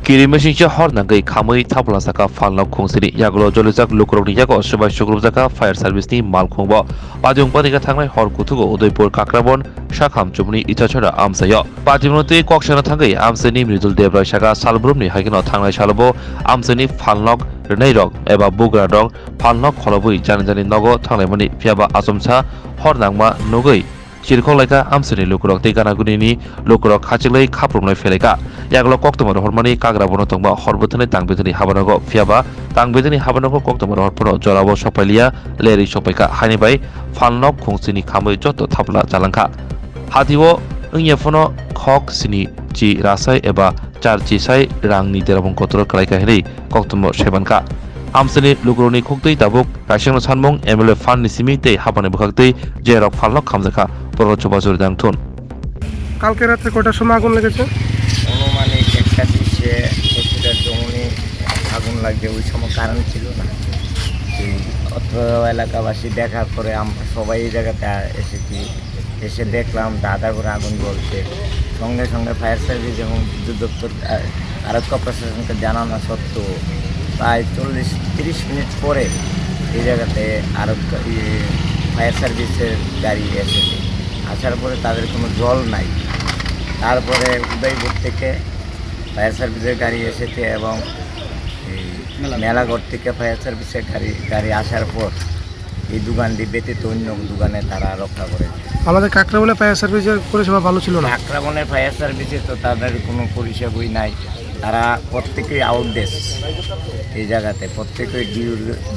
Kirimashingcha Hornangai Khamwi Thapla Saka Phalnok Khung Sini Yaglo Jolijak Lukrokni Yago Swbaijakkha Fire Service ni Malkhung Bo Pajung Padika Thangnai Hor Kutugo Udaipur Kakrabon Shakham Chumni Itachara Amsayo Pajimnote Kokshana Thangai Amsani Mridul Debra Shaka Salbrumni Hagino Thangnai Shalabo Amsani Bwtharnairog Eba Bugradong Phalnok Kholobui Janjani Nogo Thanglaimani Phiaba Asomcha Hornangma Nogoi Chirkhok laika amsani lukurok tei ganagunini lukurok khachilai khaprumnai feleka yaglo koktomar hormani kagrabono tongba horbotani tangbetani habanago phiaba tangbetani habanago koktomar horpono jorabo sopailia leri sopaika hanibai Phalnok khungsini khamwi joto thapla jalangkha hatiwo ingyefono khok sini chi rasai eba charchi sai rangni derabong kotor kalaika hini koktomo sebanka Amsani lukuroni khuktai tabuk kaisingno sanmung MLA Fan Nisimi tei habane bukhaktai jerok Phalnok khamjakha পরোচ্চবা জোরদাং থুন কালকে রাতে কয়টার সময় আগুন লেগেছে অনুমানিক 1:30 জমি আগুন লাগে ওই সময় কারণ ছিল না অত্র এলাকাবাসী দেখার পরে আমরা সবাই এই জায়গাতে এসেছি এসে দেখলাম দাদা করে আগুন জ্বলছে সঙ্গে সঙ্গে ফায়ার সার্ভিস এবং বিদ্যুৎ দপ্তর আরক্ষা প্রশাসনকে জানানো সত্ত্বেও প্রায় 40-30 মিনিট পরে এই জায়গাতে আরক্ষা ফায়ার সার্ভিসের গাড়ি এসেছে আসার পরে তাদের কোনো জল নাই তারপরে উদয়পুর থেকে ফায়ার সার্ভিসের গাড়ি এসেছে এবং মেলাঘর থেকে ফায়ার সার্ভিসের গাড়ি আসার পর এই দোকানটি ব্যতীত অন্য দোকানে তারা রক্ষা করেছে আমাদের কাকরাবনের ফায়ার সার্ভিসের পরিষেবা ভালো ছিল না কাকরাবনের ফায়ার সার্ভিসে তো তাদের কোনো পরিষেবাই নাই তারা প্রত্যেকেই আউটডেস এই জায়গাতে প্রত্যেকেই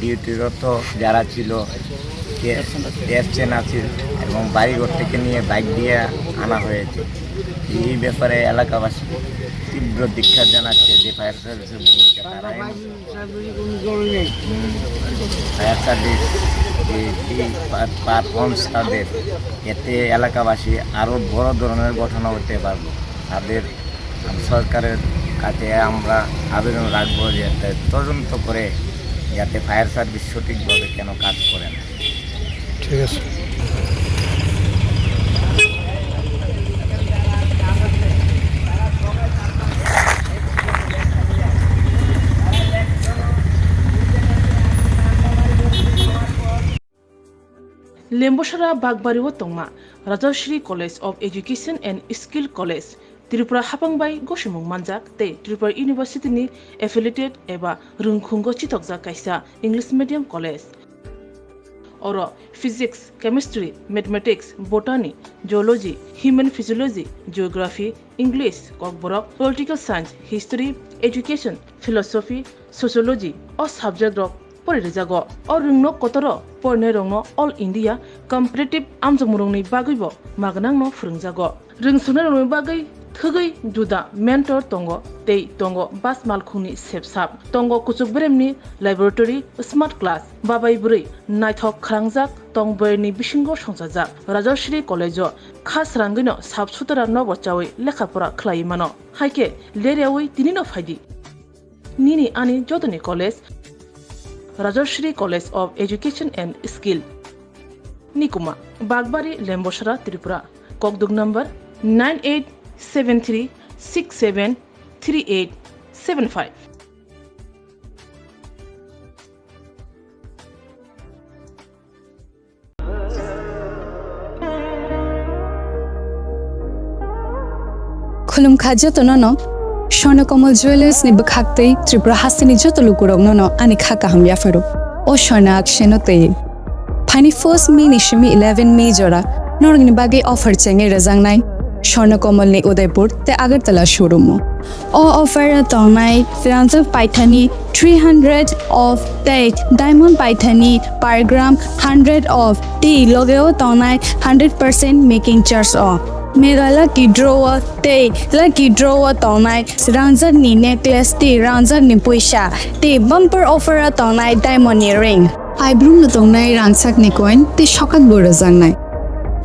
ডিউটিরত যারা ছিল আছে এবং বাড়িঘর থেকে নিয়ে বাইক দিয়ে আনা হয়েছে এই ব্যাপারে এলাকাবাসী তীব্র দীক্ষা জানাচ্ছে যে ফায়ার সার্ভিসের ভূমিকা তারা ফায়ার সার্ভিস পারফর্মস তাদের এতে এলাকাবাসী আরও বড় ধরনের ঘটনা হতে পারবে তাদের সরকারের কাছে আমরা আবেদন রাখবো যে তদন্ত করে যাতে ফায়ার সার্ভিস সঠিকভাবে কেন কাজ করে না ঠিক আছে Lembosara Bagbariwo Tongma Rajashri College of Education and Skill College Tripura Hapangbai Goshimung Manjak te Tripura University ni affiliated eba Rungkhungo Chitokja kaisa English medium college Oro physics chemistry mathematics botany geology human physiology geography English kokborok political science history education philosophy sociology o subject rok porijago o rungno kotoro Bwtharnairog all India competitive amjamurungni bagwibo magnangno phurungjago rungsungnairogni bagwi thugui juda mentor tongo tei tongo bas malkhungni sepsap tongo kuchuk bremni laboratory smart class babai burui naithok khrangjak tongboyni bisingo songjak Rajashri College khas rangino sabsutara nobo chawi lekhapora khlai mano haike leriawi tinino phaidi nini ani jodoni college Rajashri College of Education and Skill Nikuma Bagbari Lembosara Tripura Kokdug number 9873673875 Khulum khajjo no Swarnakomal Jewelers ni bakhaktei Tripura hasini joto lukurok no ani khaka hamya faru o Swarna aksheno te 21st May ni shimi 11 May jora norgni bage offer chenge rajangnai Swarnakomal ni Udaipur te Agartala showroom o offer tongnai Swrangchati paithani 300 of date diamond paithani per gram 100 of tea logeo tongnai 100% making charge off Mega lucky drawer te lucky drawer tongnai Swrangchati ni necklace te Swrangchati ni puisa te bumper offer tongnai diamond ring Ibrum no tongnai rangsak ni coin te shokak boro jangnai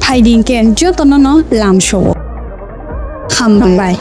Hiding ken jotono no lam show Khamwi